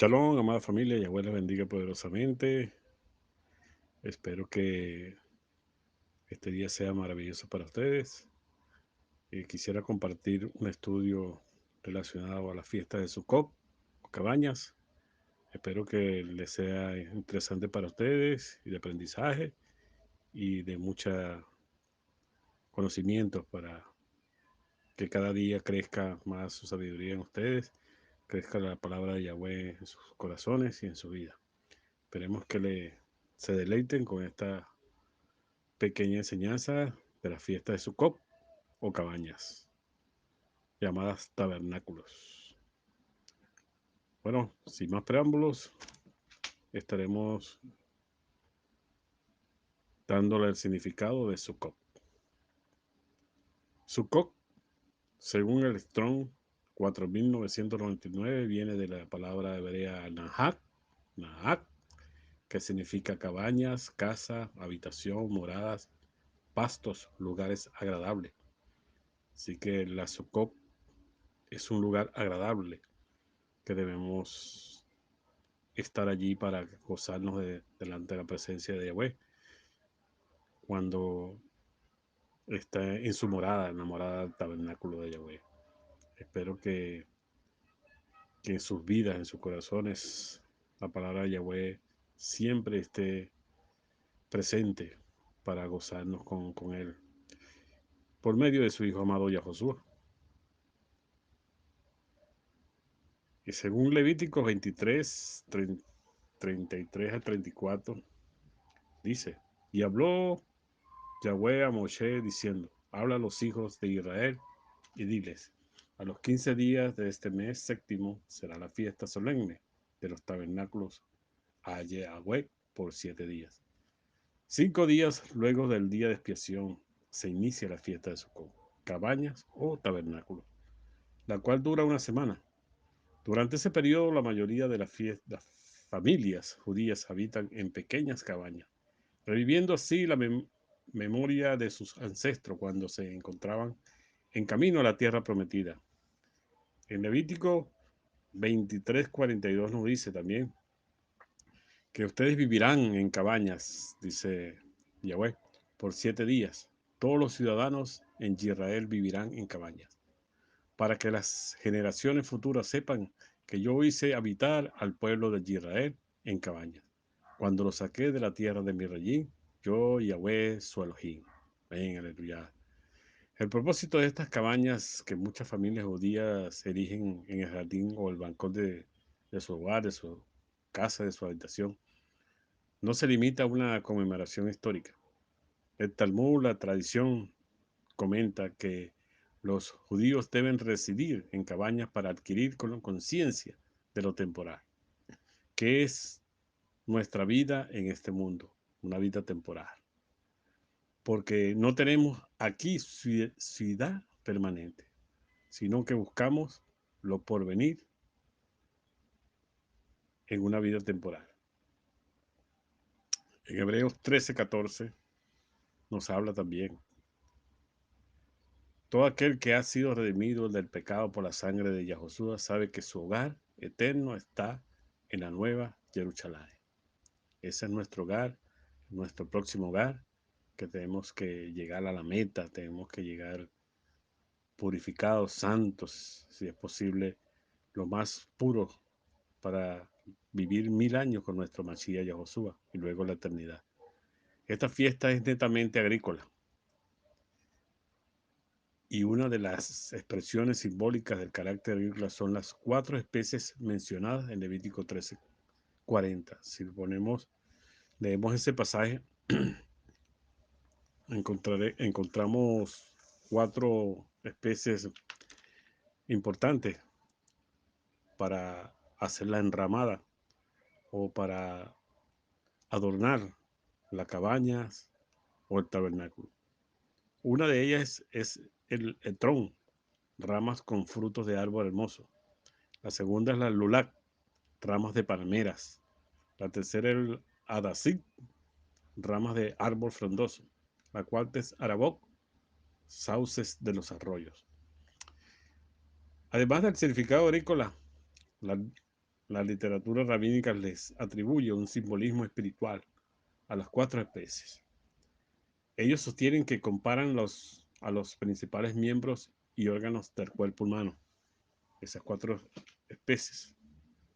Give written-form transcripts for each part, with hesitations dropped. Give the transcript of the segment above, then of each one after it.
Shalom, amada familia, Yahweh les bendiga poderosamente. Espero que este día sea maravilloso para ustedes. Quisiera compartir un estudio relacionado a la fiesta de Sukkot o Cabañas. Espero que les sea interesante para ustedes y de aprendizaje y de mucha conocimiento para que cada día crezca más su sabiduría en ustedes, crezca la palabra de Yahweh en sus corazones y en su vida. Esperemos que se deleiten con esta pequeña enseñanza de la fiesta de Sukkot o cabañas, llamadas tabernáculos. Bueno, sin más preámbulos, estaremos dándole el significado de Sukkot. Sukkot, según el Strong 4999, viene de la palabra hebrea Nahak, que significa cabañas, casa, habitación, moradas, pastos, lugares agradables. Así que la Sukkot es un lugar agradable que debemos estar allí para gozarnos delante de la presencia de Yahweh cuando está en su morada, en la morada del tabernáculo de Yahweh. Espero que en sus vidas, en sus corazones, la palabra de Yahweh siempre esté presente para gozarnos con Él por medio de su Hijo amado Yahoshua. Y según Levítico 23, 33 al 34, dice: Y habló Yahweh a Moshe diciendo: Habla a los hijos de Israel y diles: a los 15 días de este mes séptimo será la fiesta solemne de los tabernáculos a Yahweh por 7 días. 5 días luego del día de expiación se inicia la fiesta de Sukkot, cabañas o tabernáculos, la cual dura una semana. Durante ese periodo la mayoría de las familias judías habitan en pequeñas cabañas, reviviendo así la memoria de sus ancestros cuando se encontraban en camino a la tierra prometida. En Levítico 23:42 nos dice también que ustedes vivirán en cabañas, dice Yahweh, por 7 días. Todos los ciudadanos en Israel vivirán en cabañas, para que las generaciones futuras sepan que yo hice habitar al pueblo de Israel en cabañas, cuando lo saqué de la tierra de Mirayim, yo Yahweh su Elohim. Amén, aleluya. El propósito de estas cabañas que muchas familias judías erigen en el jardín o el balcón de su hogar, de su casa, de su habitación, no se limita a una conmemoración histórica. El Talmud, la tradición, comenta que los judíos deben residir en cabañas para adquirir conciencia de lo temporal, que es nuestra vida en este mundo, una vida temporal. Porque no tenemos aquí ciudad permanente, sino que buscamos lo porvenir en una vida temporal. En Hebreos 13:14 nos habla también: todo aquel que ha sido redimido del pecado por la sangre de Yahoshua sabe que su hogar eterno está en la nueva Jerusalén. Ese es nuestro hogar, nuestro próximo hogar, que tenemos que llegar a la meta, tenemos que llegar purificados, santos, si es posible, lo más puro para vivir 1000 años con nuestro Mashiach Yahoshua y luego la eternidad. Esta fiesta es netamente agrícola y una de las expresiones simbólicas del carácter agrícola son las 4 especies mencionadas en Levítico 13:40. Si leemos ese pasaje, encontramos 4 especies importantes para hacer la enramada o para adornar las cabañas o el tabernáculo. Una de ellas es el tron, ramas con frutos de árbol hermoso. La segunda es la lulac, ramas de palmeras. La tercera es el adasik, ramas de árbol frondoso. La cuarta es araboc, sauces de los arroyos. Además del significado agrícola, la la literatura rabínica les atribuye un simbolismo espiritual a las cuatro especies. Ellos sostienen que comparan a los principales miembros y órganos del cuerpo humano. Esas cuatro especies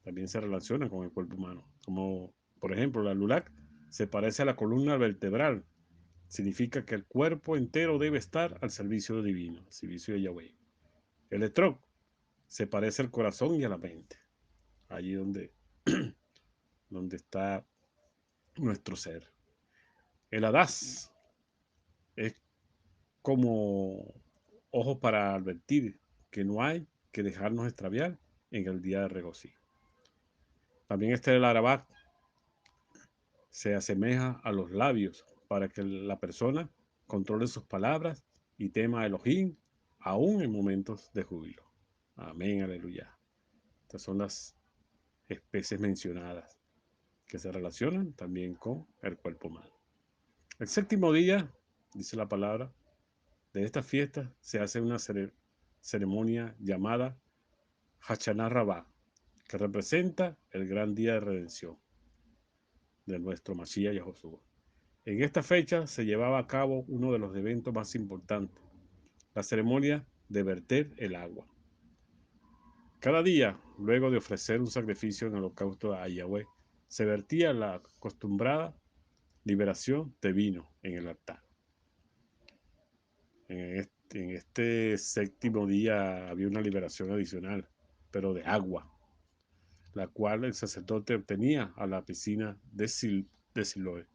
también se relacionan con el cuerpo humano. Como, por ejemplo, la LULAC se parece a la columna vertebral. Significa que el cuerpo entero debe estar al servicio divino, al servicio de Yahweh. El etrog se parece al corazón y a la mente. Allí donde está nuestro ser. El Hadás es como ojos para advertir que no hay que dejarnos extraviar en el día de regocijo. También está el Arabat, se asemeja a los labios para que la persona controle sus palabras y tema a Elohim aún en momentos de júbilo. Amén, aleluya. Estas son las especies mencionadas que se relacionan también con el cuerpo humano. El séptimo día, dice la palabra, de esta fiesta se hace una ceremonia llamada Hachanah Rabbah, que representa el gran día de redención de nuestro Mashiach Yahushua. En esta fecha se llevaba a cabo uno de los eventos más importantes, la ceremonia de verter el agua. Cada día, luego de ofrecer un sacrificio en holocausto a Yahweh, se vertía la acostumbrada liberación de vino en el altar. En este séptimo día había una liberación adicional, pero de agua, la cual el sacerdote obtenía a la piscina de Siloé.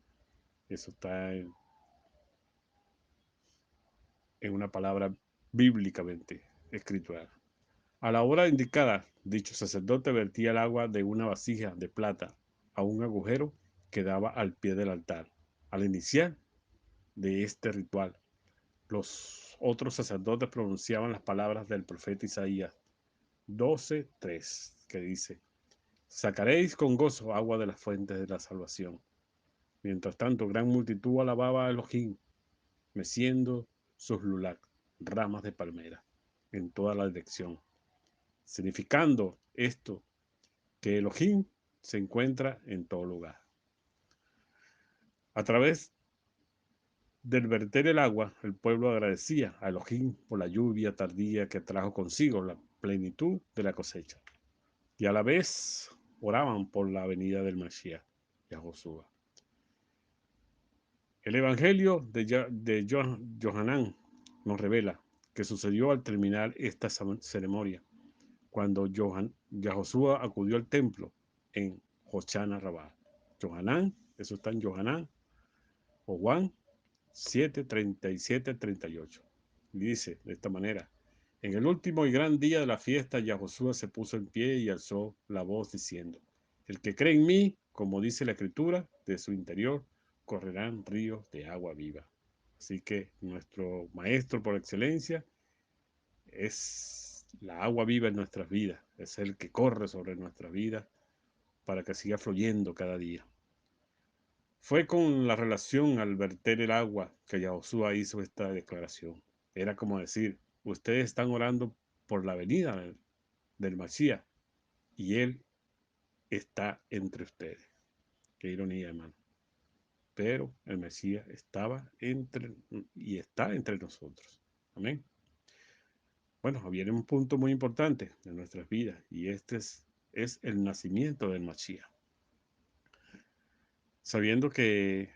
Eso está en una palabra bíblicamente escritural. A la hora indicada, dicho sacerdote vertía el agua de una vasija de plata a un agujero que daba al pie del altar. Al iniciar de este ritual, los otros sacerdotes pronunciaban las palabras del profeta Isaías 12:3, que dice: sacaréis con gozo agua de las fuentes de la salvación. Mientras tanto, gran multitud alababa a Elohim, meciendo sus lulac, ramas de palmera, en toda la dirección, significando esto que Elohim se encuentra en todo lugar. A través del verter el agua, el pueblo agradecía a Elohim por la lluvia tardía que trajo consigo la plenitud de la cosecha, y a la vez oraban por la venida del Mashiach, Yahushua. El Evangelio de Johanán nos revela que sucedió al terminar esta ceremonia, cuando Yahushua acudió al templo en Hoshana Rabbah. Johanán, eso está en Johanán, o Juan 7, 37, 38. Dice de esta manera: en el último y gran día de la fiesta, Yahushua se puso en pie y alzó la voz diciendo: el que cree en mí, como dice la Escritura, de su interior correrán ríos de agua viva. Así que nuestro maestro por excelencia es la agua viva en nuestras vidas, es el que corre sobre nuestras vidas para que siga fluyendo cada día. Fue con la relación al verter el agua que Yahushua hizo esta declaración. Era como decir: ustedes están orando por la venida del Mashiach y él está entre ustedes. Qué ironía, hermano. Pero el Mesías estaba entre y está entre nosotros. Amén. Bueno, viene un punto muy importante en nuestras vidas, y este es el nacimiento del Mashiach. Sabiendo que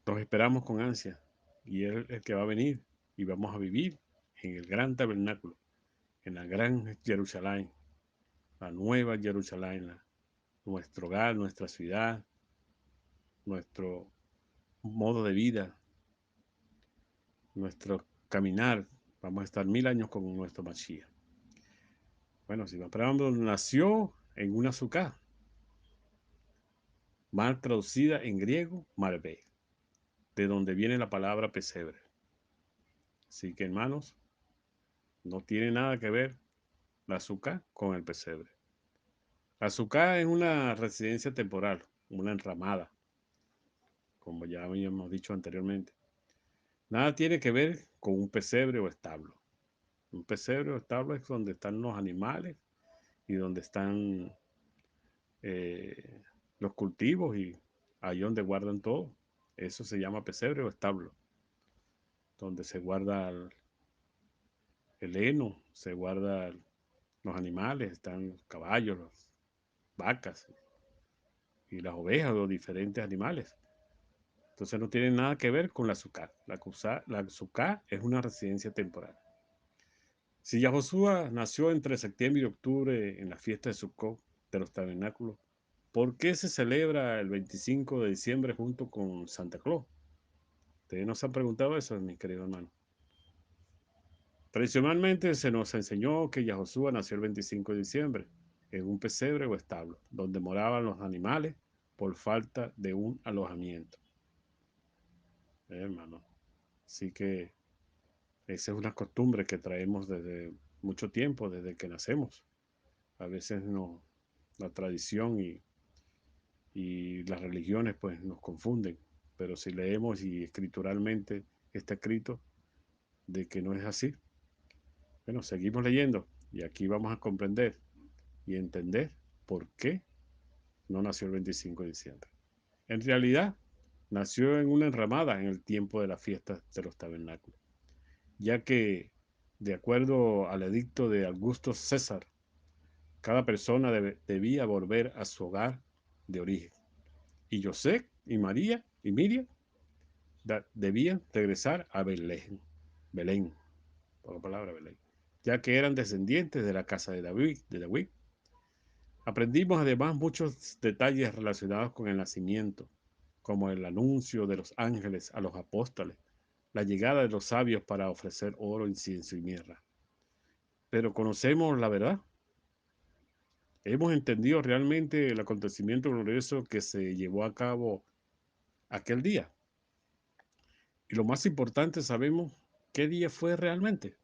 nos esperamos con ansia, y él es el que va a venir, y vamos a vivir en el gran tabernáculo, en la gran Jerusalén, la nueva Jerusalén, nuestro hogar, nuestra ciudad, nuestro modo de vida, nuestro caminar. Vamos a estar 1000 años con nuestro Mashiach. Bueno, si Abraham nació en una sucá, mal traducida en griego, Malvé, de donde viene la palabra pesebre. Así que, hermanos, no tiene nada que ver la sucá con el pesebre. La sucá es una residencia temporal, una enramada, como ya habíamos dicho anteriormente. Nada tiene que ver con un pesebre o establo. Un pesebre o establo es donde están los animales y donde están eh, los cultivos y ahí donde guardan todo. Eso se llama pesebre o establo, donde se guarda el heno, se guarda los animales, están los caballos, las vacas y las ovejas o diferentes animales. Entonces no tiene nada que ver con la azúcar. La azúcar es una residencia temporal. Si Yahoshua nació entre septiembre y octubre en la fiesta de Sukkot de los tabernáculos, ¿por qué se celebra el 25 de diciembre junto con Santa Claus? Ustedes nos han preguntado eso, mis queridos hermanos. Tradicionalmente se nos enseñó que Yahoshua nació el 25 de diciembre en un pesebre o establo, donde moraban los animales por falta de un alojamiento. Hermano. Así que esa es una costumbre que traemos desde mucho tiempo, desde que nacemos. A veces no, la tradición y las religiones pues nos confunden, pero si leemos y escrituralmente está escrito de que no es así. Bueno, seguimos leyendo y aquí vamos a comprender y entender por qué no nació el 25 de diciembre. En realidad, nació en una enramada en el tiempo de la fiesta de los tabernáculos, ya que, de acuerdo al edicto de Augusto César, cada persona debía volver a su hogar de origen. Y José y María y Miriam debían regresar a Belén, por la palabra Belén, ya que eran descendientes de la casa de David. Aprendimos además muchos detalles relacionados con el nacimiento, como el anuncio de los ángeles a los apóstoles, la llegada de los sabios para ofrecer oro, incienso y mirra. Pero conocemos la verdad. Hemos entendido realmente el acontecimiento glorioso que se llevó a cabo aquel día. Y lo más importante, sabemos qué día fue realmente.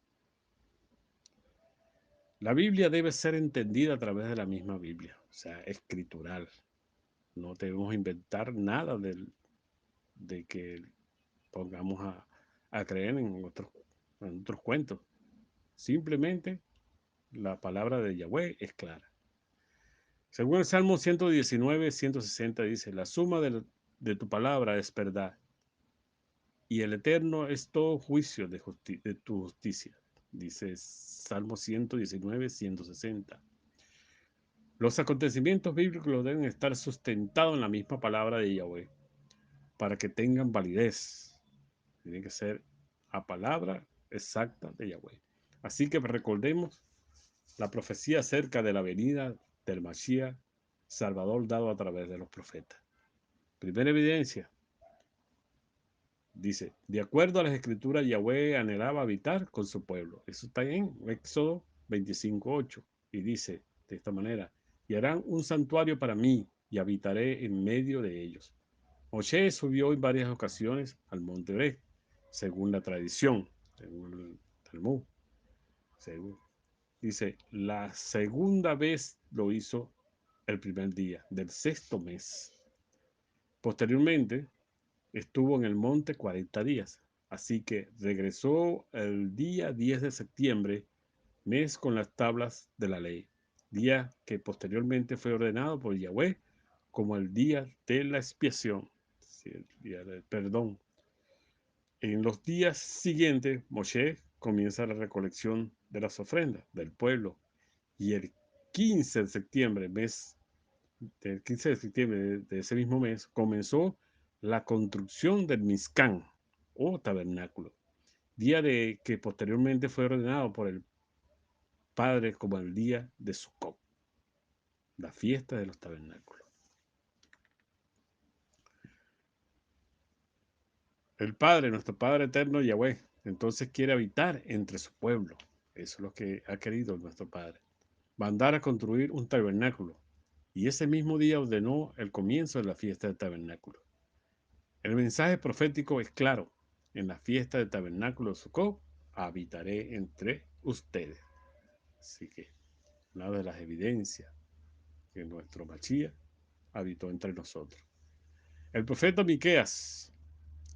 La Biblia debe ser entendida a través de la misma Biblia, o sea, escritural. No debemos inventar nada de que pongamos a creer en otros cuentos. Simplemente la palabra de Yahweh es clara. Según el Salmo 119, 160 dice, la suma de tu palabra es verdad y el eterno es todo juicio de tu justicia. Dice Salmo 119, 160. Los acontecimientos bíblicos deben estar sustentados en la misma palabra de Yahweh para que tengan validez. Tiene que ser a palabra exacta de Yahweh. Así que recordemos la profecía acerca de la venida del Mashiach Salvador dado a través de los profetas. Primera evidencia, dice, de acuerdo a las escrituras, Yahweh anhelaba habitar con su pueblo. Eso está en Éxodo 25:8. Y dice de esta manera, y harán un santuario para mí y habitaré en medio de ellos. Moshe subió en varias ocasiones al monte Oreb, según la tradición, según el Talmud. Dice, la segunda vez lo hizo el primer día del sexto mes. Posteriormente, estuvo en el monte 40 días. Así que regresó el día 10 de septiembre, mes con las tablas de la ley, día que posteriormente fue ordenado por Yahweh como el día de la expiación, el día del perdón. En los días siguientes, Moshe comienza la recolección de las ofrendas del pueblo y el 15 de septiembre, del 15 de septiembre de ese mismo mes, comenzó la construcción del Mizcán o tabernáculo, día de que posteriormente fue ordenado por el Padre como el día de Sukkot, la fiesta de los tabernáculos. El Padre, nuestro Padre eterno Yahweh, entonces quiere habitar entre su pueblo. Eso es lo que ha querido nuestro Padre. Mandar a construir un tabernáculo. Y ese mismo día ordenó el comienzo de la fiesta del tabernáculo. El mensaje profético es claro. En la fiesta del tabernáculo de Sukkot habitaré entre ustedes. Así que una de las evidencias que nuestro Mashiach habitó entre nosotros. El profeta Miqueas,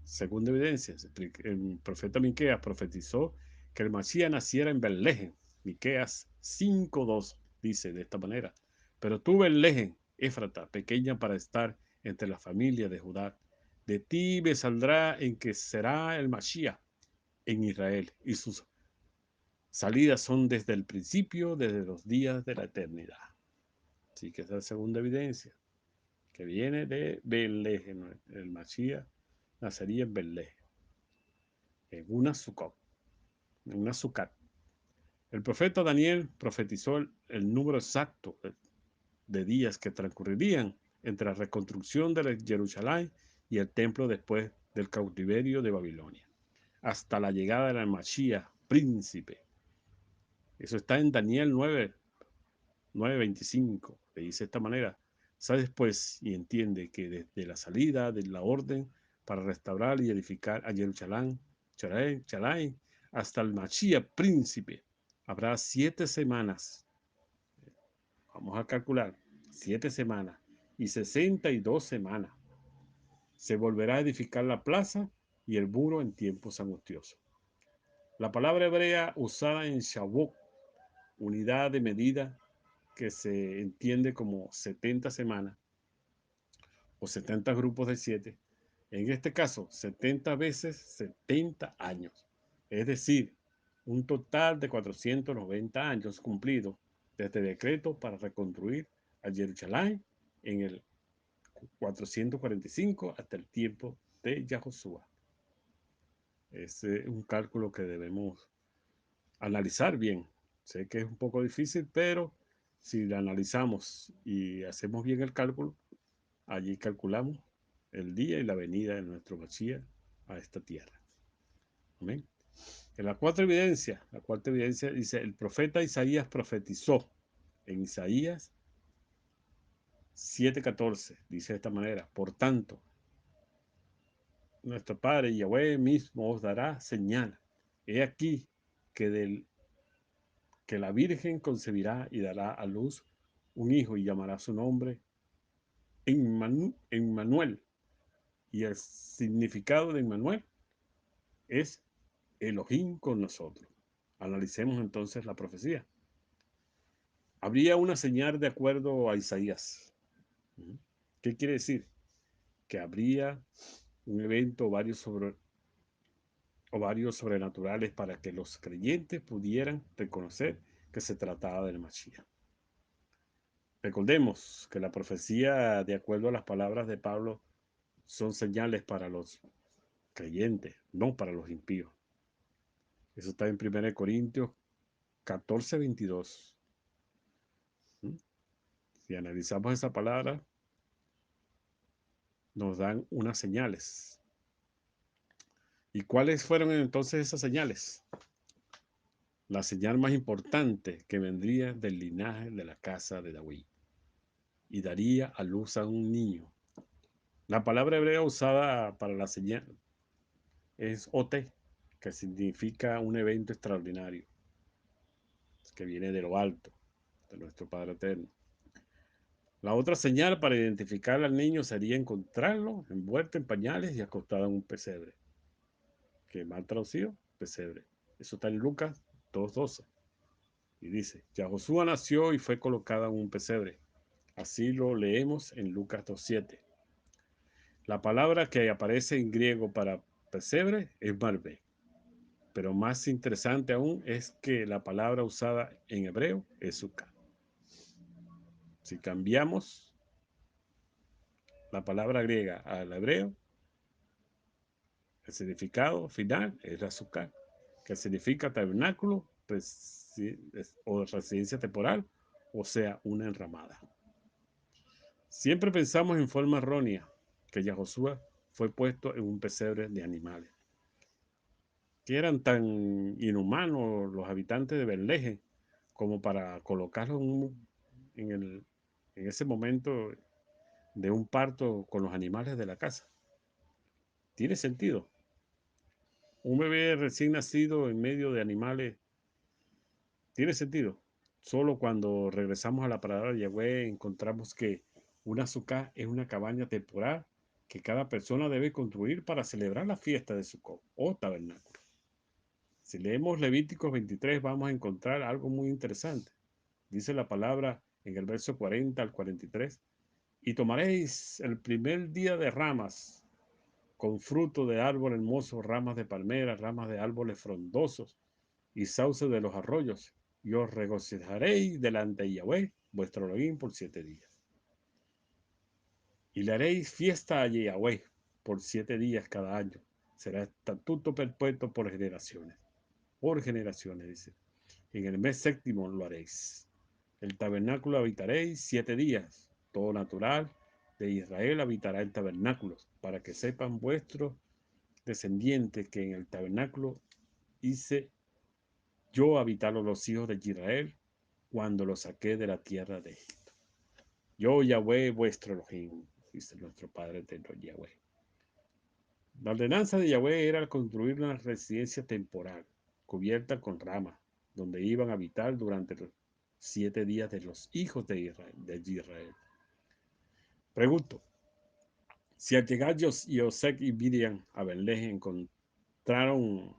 segunda evidencia, el profeta Miqueas profetizó que el Mashiach naciera en Belén. Miqueas 5:2 dice de esta manera: pero tú, Belén, Éfrata, pequeña para estar entre la familia de Judá. De ti me saldrá en que será el Mashiach en Israel, y sus salidas son desde el principio, desde los días de la eternidad. Así que esa es la segunda evidencia, que viene de Belén. El Mashiach nacería en Belén, en una Sukkot, en una Sukkot. El profeta Daniel profetizó el número exacto de días que transcurrirían entre la reconstrucción de Jerusalén y el templo después del cautiverio de Babilonia, hasta la llegada del Mashiach, príncipe. Eso está en Daniel 9:25, que dice de esta manera: sabes pues y entiende que desde la salida de la orden para restaurar y edificar a Jerusalén, hasta el Mashiach, príncipe, habrá 7 semanas. Vamos a calcular: 7 semanas y 62 semanas. Se volverá a edificar la plaza y el muro en tiempos angustiosos. La palabra hebrea usada en Shavuot, unidad de medida que se entiende como 70 semanas o 70 grupos de 7, en este caso 70 veces 70 años, es decir, un total de 490 años cumplidos desde el decreto para reconstruir a Jerusalén en el 445 hasta el tiempo de Yahoshua. Es un cálculo que debemos analizar bien. Sé que es un poco difícil, pero si lo analizamos y hacemos bien el cálculo, allí calculamos el día y la venida de nuestro Mashiach a esta tierra. Amén. En la cuarta evidencia dice: el profeta Isaías profetizó en Isaías 7:14. Dice de esta manera: por tanto, nuestro Padre Yahweh mismo os dará señal. He aquí que la Virgen concebirá y dará a luz un hijo y llamará su nombre Emmanuel. Y el significado de Emmanuel es Elohim con nosotros. Analicemos entonces la profecía. Habría una señal de acuerdo a Isaías. ¿Qué quiere decir? Que habría un evento o varios sobrenaturales para que los creyentes pudieran reconocer que se trataba del Mashiach. Recordemos que la profecía, de acuerdo a las palabras de Pablo, son señales para los creyentes, no para los impíos. Eso está en 1 Corintios 14:22. Si analizamos esa palabra, nos dan unas señales. ¿Y cuáles fueron entonces esas señales? La señal más importante, que vendría del linaje de la casa de David y daría a luz a un niño. La palabra hebrea usada para la señal es ote, que significa un evento extraordinario, que viene de lo alto, de nuestro Padre Eterno. La otra señal para identificar al niño sería encontrarlo envuelto en pañales y acostado en un pesebre, que mal traducido, pesebre. Eso está en Lucas 2:12. Y dice: Yahoshua nació y fue colocada en un pesebre. Así lo leemos en Lucas 2:7. La palabra que aparece en griego para pesebre es marbé, pero más interesante aún es que la palabra usada en hebreo es sukkah. Si cambiamos la palabra griega al hebreo, el significado final es la sukkah, que significa tabernáculo o residencia temporal, o sea, una enramada. Siempre pensamos en forma errónea que Yahoshua fue puesto en un pesebre de animales, que eran tan inhumanos los habitantes de Berleje como para colocarlo en ese momento de un parto con los animales de la casa. ¿Tiene sentido? Un bebé recién nacido en medio de animales, ¿tiene sentido? Solo cuando regresamos a la palabra de Yahweh encontramos que una sukkah es una cabaña temporal que cada persona debe construir para celebrar la fiesta de Sukkot o tabernáculo. Si leemos Levíticos 23 vamos a encontrar algo muy interesante. Dice la palabra en el verso 40 al 43: Y tomaréis el primer día de ramas, con fruto de árbol hermoso, ramas de palmeras, ramas de árboles frondosos y sauces de los arroyos, y os regocijaréis delante de Yahweh, vuestro Elohim, por 7 días. Y le haréis fiesta a Yahweh por 7 días cada año. Será estatuto perpetuo por generaciones, dice. En el mes séptimo lo haréis. El tabernáculo habitaréis 7 días. Todo natural de Israel habitará en tabernáculos, para que sepan vuestros descendientes que en el tabernáculo hice yo habitar a los hijos de Israel cuando los saqué de la tierra de Egipto. Yo, Yahweh, vuestro Elohim, dice nuestro Padre eterno Yahweh. La ordenanza de Yahweh era construir una residencia temporal, cubierta con ramas, donde iban a habitar durante los 7 días de los hijos de Israel. Pregunto, si al llegar Yosec y Miriam a Belén encontraron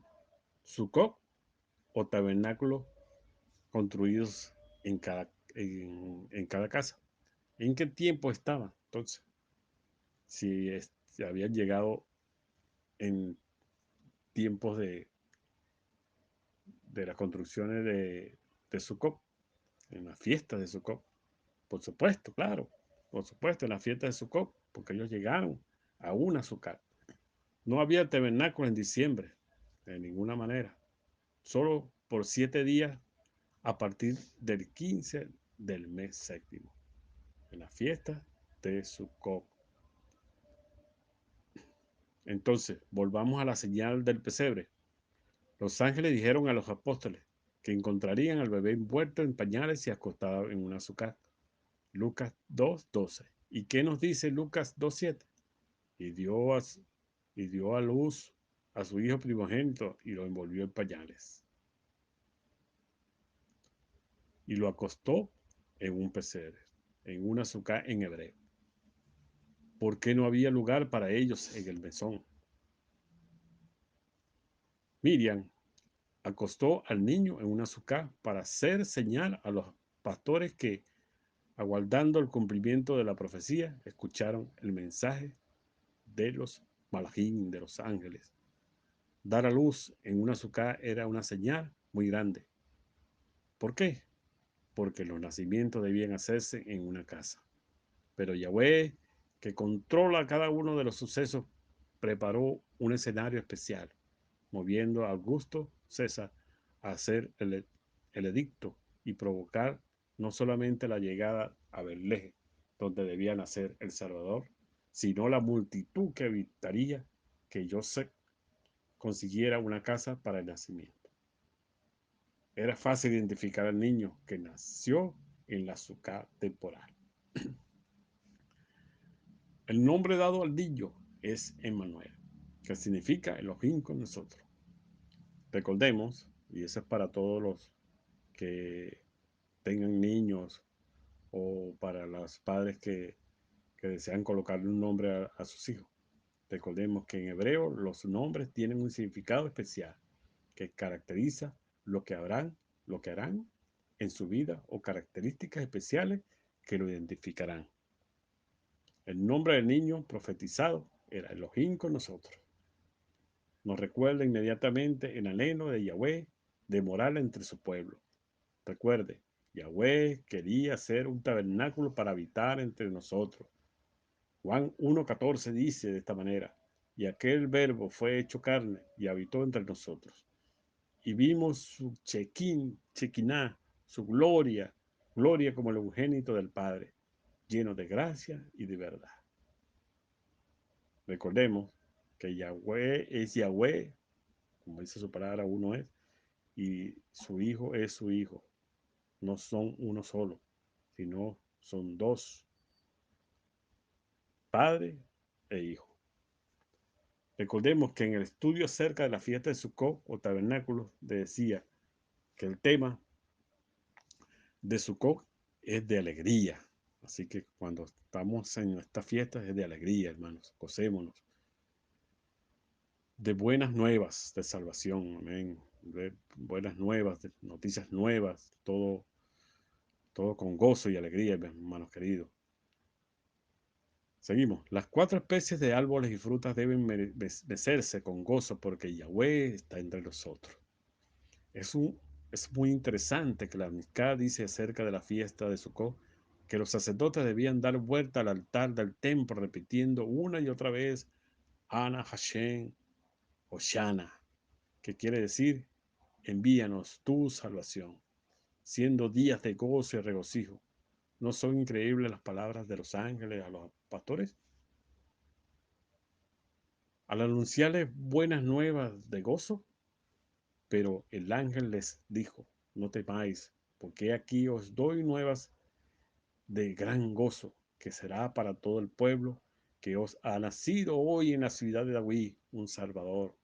Sucot o tabernáculo construidos en cada casa, ¿en qué tiempo estaban entonces? Si habían llegado en tiempos de las construcciones de Sucot, en las fiestas de Sucot. Por supuesto, claro, por supuesto, en las fiestas de Sucot, porque ellos llegaron a una Sucot. No había tabernáculo en diciembre, de ninguna manera. Solo por 7 días a partir del 15 del mes séptimo, en la fiesta de Sucot. Entonces, volvamos a la señal del pesebre. Los ángeles dijeron a los apóstoles que encontrarían al bebé envuelto en pañales y acostado en un azúcar. Lucas 2:12. ¿Y qué nos dice Lucas 2:7? Y dio a luz a su hijo primogénito y lo envolvió en pañales. Y lo acostó en un pesebre, en un azúcar en hebreo. ¿Por qué no había lugar para ellos en el mesón? Miriam acostó al niño en un azúcar para hacer señal a los pastores que, aguardando el cumplimiento de la profecía, escucharon el mensaje de los malajín, de los ángeles. Dar a luz en un azúcar era una señal muy grande. ¿Por qué? Porque los nacimientos debían hacerse en una casa. Pero Yahweh, que controla cada uno de los sucesos, preparó un escenario especial, moviendo a Augusto César a hacer el edicto y provocar no solamente la llegada a Belén, donde debía nacer el Salvador, sino la multitud que evitaría que José consiguiera una casa para el nacimiento. Era fácil identificar al niño que nació en la azúcar temporal. El nombre dado al niño es Emmanuel, que significa Elohim con nosotros. Recordemos, y eso es para todos los que tengan niños o para los padres que desean colocarle un nombre a sus hijos. Recordemos que en hebreo los nombres tienen un significado especial que caracteriza lo que harán en su vida o características especiales que lo identificarán. El nombre del niño profetizado era Elohim con nosotros. Nos recuerda inmediatamente el anhelo de Yahweh de morar entre su pueblo. Recuerde, Yahweh quería hacer un tabernáculo para habitar entre nosotros. Juan 1:14 dice de esta manera: y aquel verbo fue hecho carne y habitó entre nosotros. Y vimos su chequiná, su gloria como el unigénito del Padre, lleno de gracia y de verdad. Recordemos que Yahweh es Yahweh, como dice su palabra, uno es, y su Hijo es su Hijo. No son uno solo, sino son dos, Padre e Hijo. Recordemos que en el estudio acerca de la fiesta de Sukkot o tabernáculos decía que el tema de Sukkot es de alegría. Así que cuando estamos en esta fiesta es de alegría, hermanos. Gocémonos de buenas nuevas de salvación. Amén. De buenas nuevas, de noticias nuevas, todo con gozo y alegría, hermanos queridos. Seguimos. Las 4 especies de árboles y frutas deben mecerse con gozo porque Yahweh está entre nosotros. Es, es muy interesante que la Mizká dice acerca de la fiesta de Sukkot que los sacerdotes debían dar vuelta al altar del templo repitiendo una y otra vez Ana Hashem Hoshana, que quiere decir envíanos tu salvación, siendo días de gozo y regocijo. ¿No son increíbles las palabras de los ángeles a los pastores? Al anunciarles buenas nuevas de gozo, pero el ángel les dijo, no temáis, porque aquí os doy nuevas de gran gozo, que será para todo el pueblo, que os ha nacido hoy en la ciudad de David un Salvador,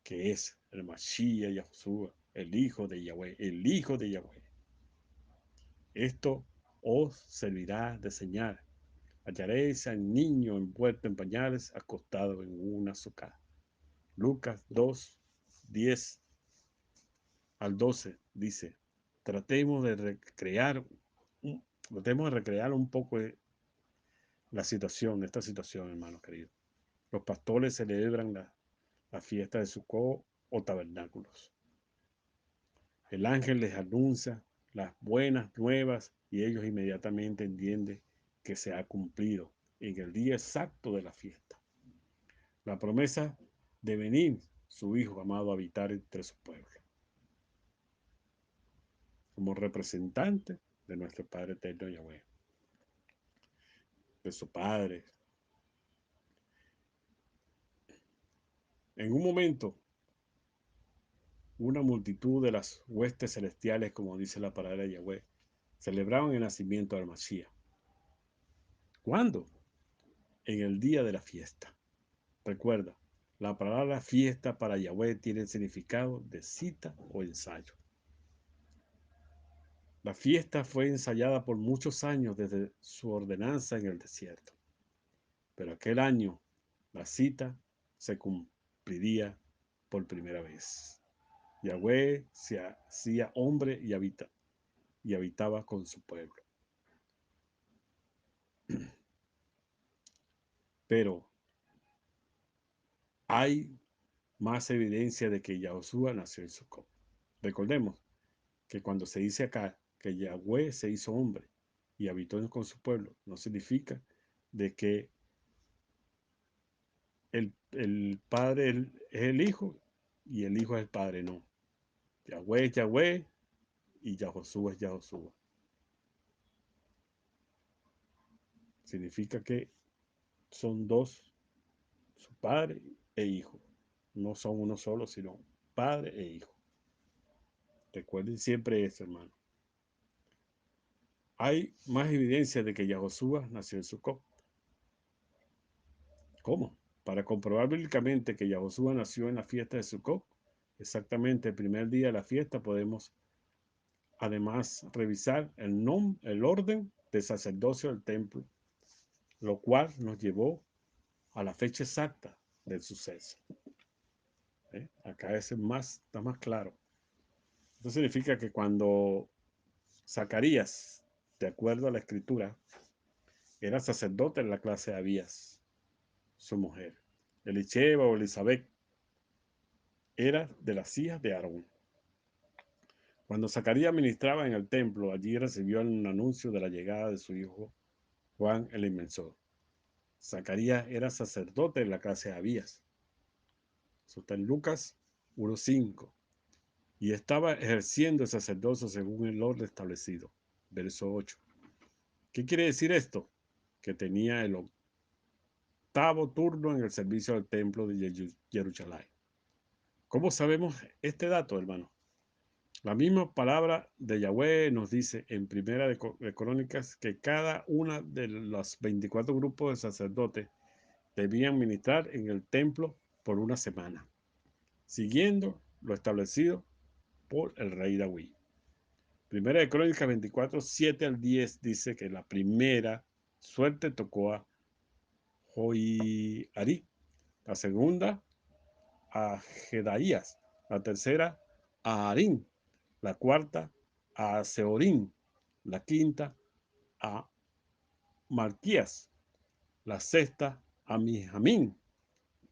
que es el Mashiach Yahushua, el Hijo de Yahweh, el Hijo de Yahweh. Esto os servirá de señal. Hallaréis al niño envuelto en pañales, acostado en una azúcar. Lucas 2, 10 al 12 dice, tratemos de recrear, tratemos de recrear un poco la situación, esta situación, hermanos queridos. Los pastores celebran la fiesta de Sukkot o tabernáculos. El ángel les anuncia las buenas nuevas y ellos inmediatamente entienden que se ha cumplido en el día exacto de la fiesta. La promesa de venir su Hijo amado a habitar entre su pueblo. Como representante de nuestro Padre eterno Yahweh, de su Padre. En un momento, una multitud de las huestes celestiales, como dice la palabra de Yahweh, celebraban el nacimiento del Mashiach. ¿Cuándo? En el día de la fiesta. Recuerda, la palabra fiesta para Yahweh tiene el significado de cita o ensayo. La fiesta fue ensayada por muchos años desde su ordenanza en el desierto. Pero aquel año, la cita se cumpliría por primera vez. Yahweh se hacía hombre y habitaba con su pueblo. Pero hay más evidencia de que Yahushua nació en Sucot. Recordemos que cuando se dice acá que Yahweh se hizo hombre y habitó con su pueblo, no significa de que el Padre es el Hijo y el Hijo es el Padre, no. Yahweh es Yahweh y Yahushua es Yahushua. Significa que son dos, su Padre e Hijo. No son uno solo, sino Padre e Hijo. Recuerden siempre eso, hermano. Hay más evidencia de que Yahushua nació en Sucot. ¿Cómo? Para comprobar bíblicamente que Yahushua nació en la fiesta de Sucot, exactamente el primer día de la fiesta, podemos además revisar el orden de sacerdocio del templo, lo cual nos llevó a la fecha exacta del suceso. Acá está más claro. Esto significa que cuando Zacarías, de acuerdo a la escritura, era sacerdote en la clase de Abías, su mujer. Elicheba o Elizabeth era de las hijas de Aarón. Cuando Zacarías ministraba en el templo, allí recibió un anuncio de la llegada de su hijo Juan el Inmensor. Zacarías era sacerdote en la clase de Abías. Eso está en Lucas 1:5. Y estaba ejerciendo el sacerdocio según el orden establecido. Verso 8. ¿Qué quiere decir esto? Que tenía el octavo turno en el servicio del templo de Jerusalén. ¿Cómo sabemos este dato, hermano? La misma palabra de Yahweh nos dice en Primera de Crónicas que cada una de los 24 grupos de sacerdotes debían ministrar en el templo por una semana, siguiendo lo establecido por el rey David. Primera de Crónicas 24, 7 al 10 dice que la primera suerte tocó a Joiarí, la segunda a Jedaías, la tercera a Arín, la cuarta a Seorín, la quinta a Malquías, la sexta a Mijamín,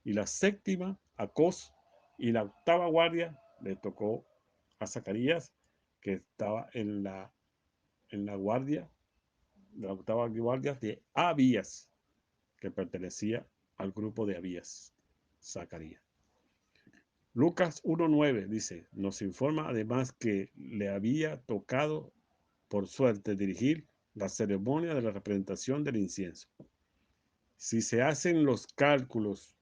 y la séptima a Cos, y la octava guardia le tocó a Zacarías, que estaba en la guardia, la octava guardia de Abías, que pertenecía al grupo de Abías, Zacarías. Lucas 1:9 dice, nos informa además que le había tocado por suerte dirigir la ceremonia de la representación del incienso. Si se hacen los cálculos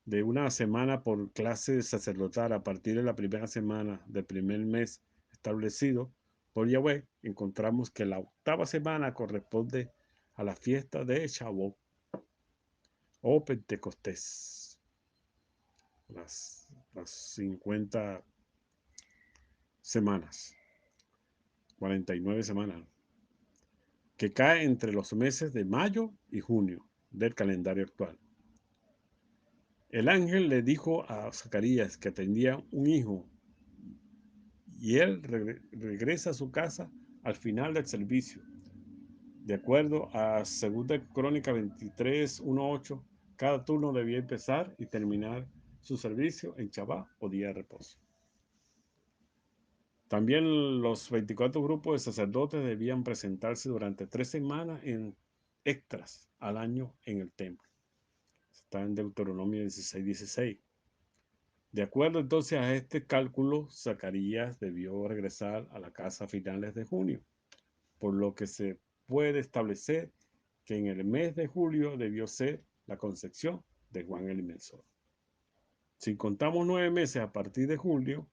de una semana por clase sacerdotal a partir de la primera semana del primer mes establecido por Yahweh, encontramos que la octava semana corresponde a la fiesta de Shavuot o Pentecostés, las 50 semanas, 49 semanas, que cae entre los meses de mayo y junio del calendario actual. El ángel le dijo a Zacarías que tendría un hijo y él regresa a su casa al final del servicio. De acuerdo a 2 Crónica 23, 1:8, cada turno debía empezar y terminar su servicio en Shabbat o día de reposo. También los 24 grupos de sacerdotes debían presentarse durante 3 semanas en extras al año en el templo. Está en Deuteronomio 16:16. De acuerdo entonces a este cálculo, Zacarías debió regresar a la casa a finales de junio, por lo que se puede establecer que en el mes de julio debió ser la concepción de Juan el Inmersor. Si contamos 9 meses a partir de julio,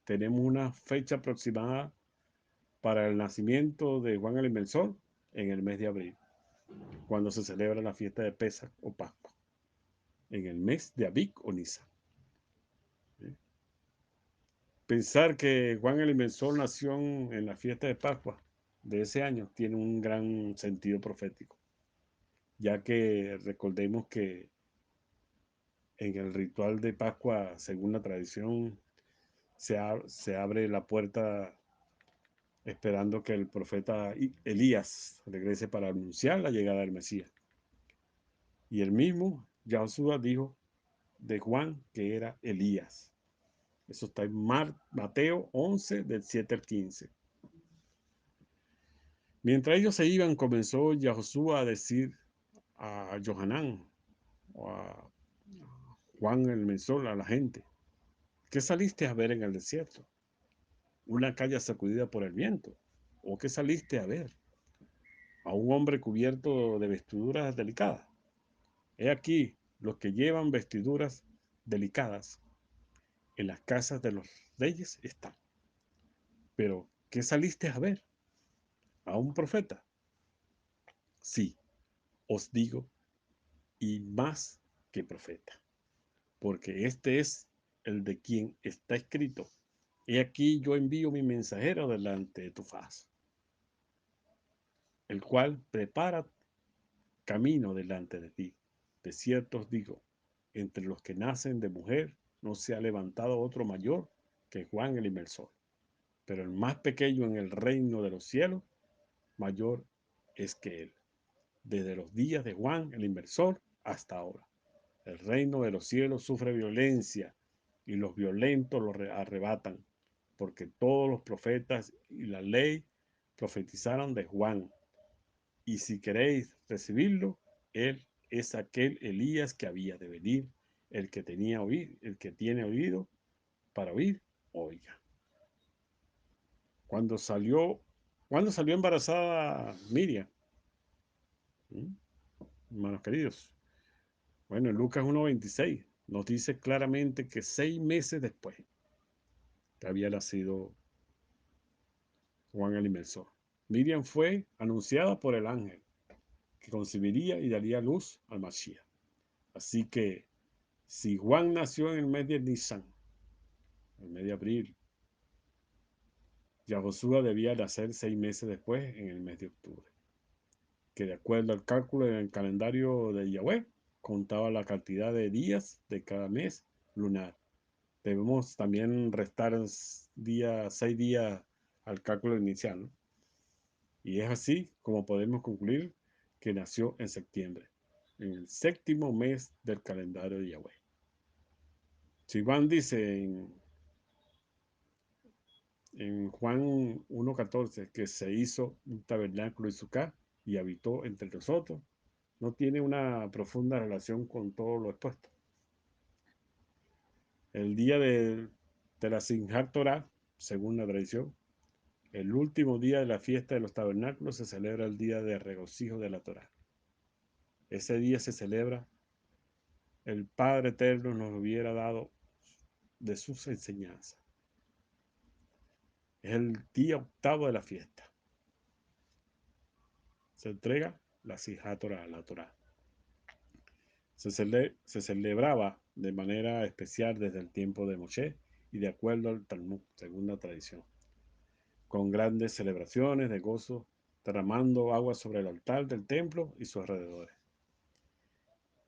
tenemos una fecha aproximada para el nacimiento de Juan el Inmersor en el mes de abril, cuando se celebra la fiesta de Pesach o Pascua, en el mes de Abib o Nisan. Pensar que Juan el Inmersor nació en la fiesta de Pascua de ese año tiene un gran sentido profético, ya que recordemos que en el ritual de Pascua, según la tradición, se abre la puerta esperando que el profeta Elías regrese para anunciar la llegada del Mesías. Y el mismo Yahushua dijo de Juan que era Elías. Eso está en Mateo 11, del 7 al 15. Mientras ellos se iban, comenzó Yahushua a decir a Johanán o a Juan el Mensol, a la gente, ¿qué saliste a ver en el desierto? ¿Una calle sacudida por el viento? ¿O qué saliste a ver? ¿A un hombre cubierto de vestiduras delicadas? He aquí, los que llevan vestiduras delicadas en las casas de los reyes están. Pero, ¿qué saliste a ver? ¿A un profeta? Sí, os digo, y más que profeta, porque este es el de quien está escrito. He aquí yo envío mi mensajero delante de tu faz, el cual prepara camino delante de ti. De cierto os digo, entre los que nacen de mujer no se ha levantado otro mayor que Juan el Inmersor, pero el más pequeño en el reino de los cielos, mayor es que él. Desde los días de Juan el Inmersor hasta ahora, el reino de los cielos sufre violencia y los violentos lo arrebatan, porque todos los profetas y la ley profetizaron de Juan. Y si queréis recibirlo, él es aquel Elías que había de venir, el que tiene oído para oír, oiga. Cuando salió, ¿Cuándo salió embarazada Miriam? ¿Mm? Hermanos queridos. Bueno, en Lucas 1:26 nos dice claramente que 6 meses después que había nacido Juan el Inmersor. Miriam fue anunciada por el ángel que concebiría y daría luz al Mashiach. Así que si Juan nació en el mes de Nisan, el mes de abril, Yahushua debía nacer 6 meses después, en el mes de octubre, que de acuerdo al cálculo del calendario de Yahweh, contaba la cantidad de días de cada mes lunar. Debemos también restar 6 días al cálculo inicial, ¿no? Y es así como podemos concluir que nació en septiembre. en el séptimo mes del calendario de Yahweh. Juan dice en Juan 1:14 que se hizo un tabernáculo y sucá y habitó entre nosotros, no tiene una profunda relación con todo lo expuesto. El día de la Simchat Torah, según la tradición, el último día de la fiesta de los tabernáculos se celebra el día de regocijo de la Torah. Ese día se celebra el Padre Eterno nos hubiera dado de sus enseñanzas. Es el día octavo de la fiesta. Se entrega la Simchat Torah, la Torah. Se celebraba de manera especial desde el tiempo de Moshe y de acuerdo al Talmud, según la tradición, con grandes celebraciones de gozo, derramando agua sobre el altar del templo y sus alrededores.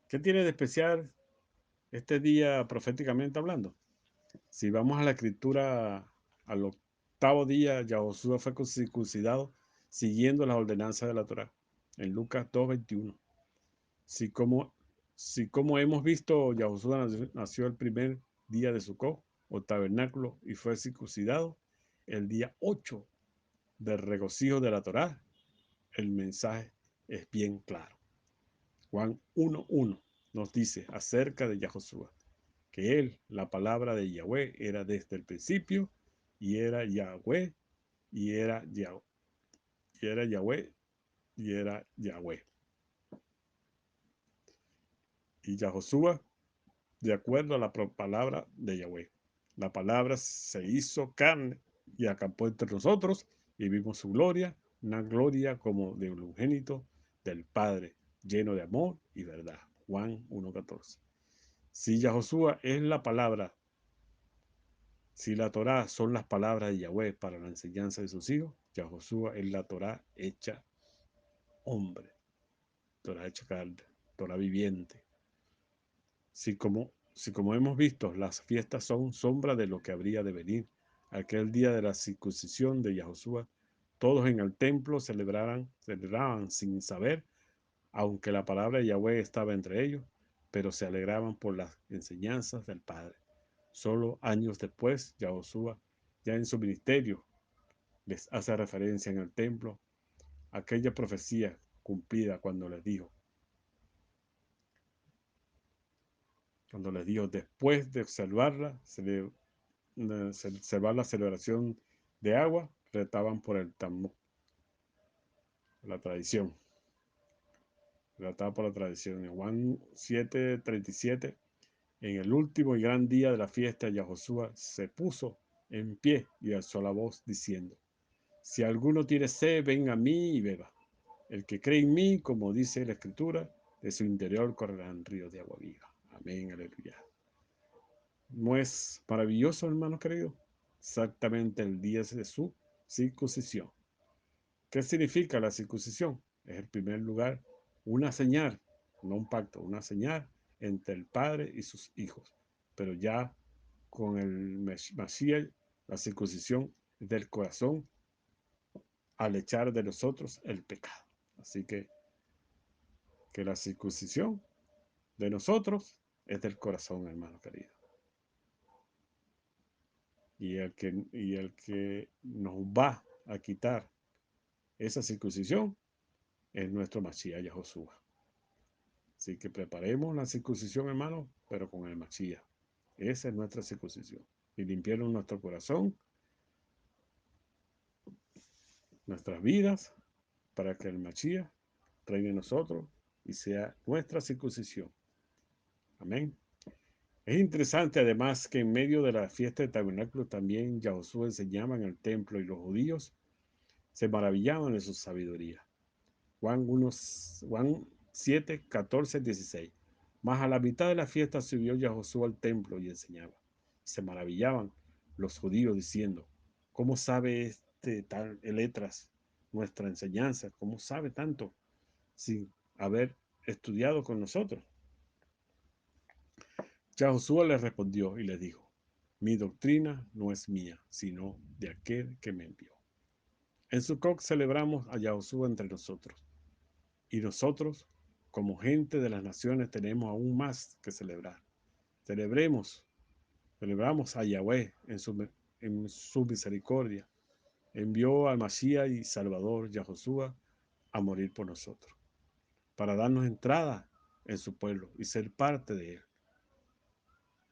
¿Qué tiene de especial este día proféticamente hablando? Si vamos a la escritura, al octavo día, Yahoshua fue circuncidado siguiendo las ordenanzas de la Torah, en Lucas 2:21. Si como, si como hemos visto, Yahoshua nació el primer día de Sukkot o tabernáculo y fue circuncidado el día 8 del regocijo de la Torah, el mensaje es bien claro. Juan 1:1 nos dice acerca de Yahoshua que él, la palabra de Yahweh, era desde el principio y era Yahweh y era Yahweh y era Yahweh y era Yahweh. Y Yahoshua, de acuerdo a la palabra de Yahweh. La palabra se hizo carne y acampó entre nosotros y vimos su gloria, una gloria como de un unigénito del Padre, lleno de amor y verdad. Juan 1:14. Si Yahoshua es la palabra, si la Torá son las palabras de Yahweh para la enseñanza de sus hijos, Yahoshua es la Torá hecha hombre, Torá hecha carne, Torá viviente. Si como hemos visto, las fiestas son sombra de lo que habría de venir, aquel día de la circuncisión de Yahoshua, todos en el templo celebraban sin saber, aunque la palabra de Yahweh estaba entre ellos, pero se alegraban por las enseñanzas del Padre. Solo años después, Yahoshua, ya en su ministerio, les hace referencia en el templo a aquella profecía cumplida cuando les dijo, después de observarla, observar la celebración de agua, retaban por el Talmud, la tradición. Relataban por la tradición. En Juan 7:37, en el último y gran día de la fiesta, Yahoshua se puso en pie y alzó la voz diciendo, si alguno tiene sed, venga a mí y beba. El que cree en mí, como dice la Escritura, de su interior correrán ríos de agua viva. Amén, aleluya. ¿No es maravilloso, hermano querido? Exactamente el día de su circuncisión. ¿Qué significa la circuncisión? Es en primer lugar una señal, no un pacto, una señal entre el Padre y sus hijos. Pero ya con el Mashiach, la circuncisión del corazón al echar de nosotros el pecado. Así que la circuncisión de nosotros es del corazón, hermano querido. Y el que nos va a quitar esa circuncisión es nuestro Mashiach Yahoshua. Así que preparemos la circuncisión, hermano, pero con el Mashiach. Esa es nuestra circuncisión. Y limpiemos nuestro corazón, nuestras vidas, para que el Mashiach reine en nosotros y sea nuestra circuncisión. Amén. Es interesante además que en medio de la fiesta de tabernáculo también Yahoshua enseñaba en el templo y los judíos se maravillaban de su sabiduría. Juan 7, 14, 16. Mas a la mitad de la fiesta subió Yahoshua al templo y enseñaba. Se maravillaban los judíos diciendo, ¿cómo sabe este tal letras nuestra enseñanza? ¿Cómo sabe tanto sin haber estudiado con nosotros? Yahoshua les respondió y les dijo, mi doctrina no es mía, sino de aquel que me envió. En Sukkot celebramos a Yahoshua entre nosotros. Y nosotros como gente de las naciones tenemos aún más que celebrar. Celebremos, celebramos a Yahweh en su misericordia. Envió al Mashiach y Salvador Yahoshua a morir por nosotros, para darnos entrada en su pueblo y ser parte de él.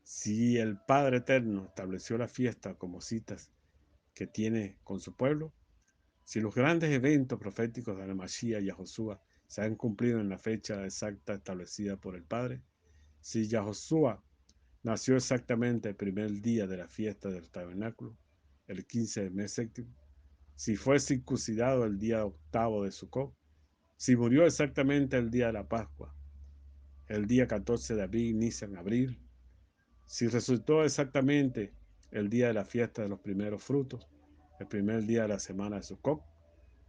Si el Padre Eterno estableció la fiesta como citas que tiene con su pueblo, si los grandes eventos proféticos de la Mashiach y Yahoshua se han cumplido en la fecha exacta establecida por el Padre, si Yahoshua nació exactamente el primer día de la fiesta del tabernáculo, el 15 del mes séptimo, si fue circuncidado el día octavo de Sukkot, si murió exactamente el día de la Pascua, el día 14 de abril, Nisan, abril, si resultó exactamente el día de la fiesta de los primeros frutos, el primer día de la semana de Sukkot,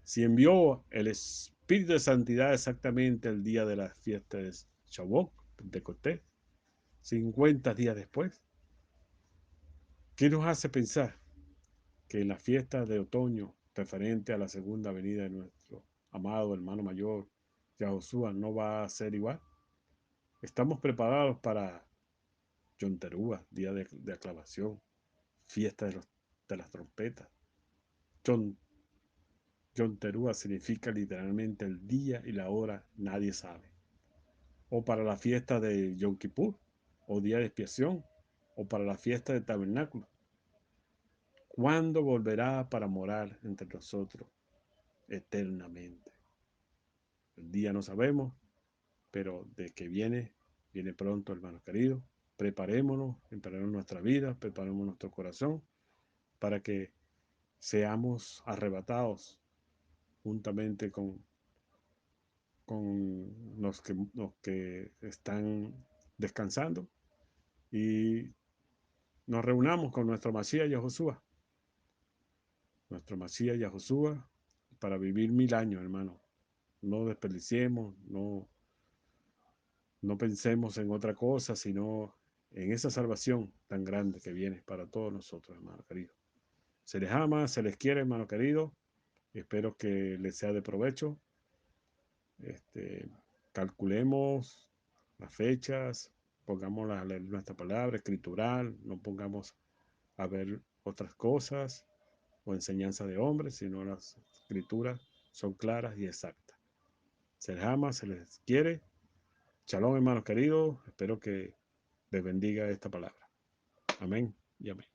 si envió el Espíritu de Santidad exactamente el día de la fiesta de Shavuot, Pentecostés, 50 días después, ¿qué nos hace pensar que en la fiesta de otoño, referente a la segunda venida de nuestro amado hermano mayor, Yahoshua, no va a ser igual? Estamos preparados para Yom Teruah, día de aclamación, fiesta de las trompetas. Yom, Yom Teruah significa literalmente el día y la hora, nadie sabe. O para la fiesta de Yom Kippur, o día de expiación, o para la fiesta del tabernáculo. ¿Cuándo volverá para morar entre nosotros eternamente? El día no sabemos, pero de que viene, viene pronto, hermano querido. Preparemos nuestra vida, preparemos nuestro corazón para que seamos arrebatados juntamente con los que están descansando y nos reunamos con nuestro Mashiach Yahoshua, nuestro Mashiach Yahoshua, para vivir 1000 años, hermano. No desperdiciemos, no pensemos en otra cosa, sino en esa salvación tan grande que viene para todos nosotros, hermano querido. Se les ama, se les quiere, hermano querido. Espero que les sea de provecho. Calculemos las fechas, pongamos a leer nuestra palabra escritural, no pongamos a ver otras cosas o enseñanza de hombres, sino las escrituras son claras y exactas. Se les ama, se les quiere. Shalom, hermanos queridos. Espero que les bendiga esta palabra. Amén y amén.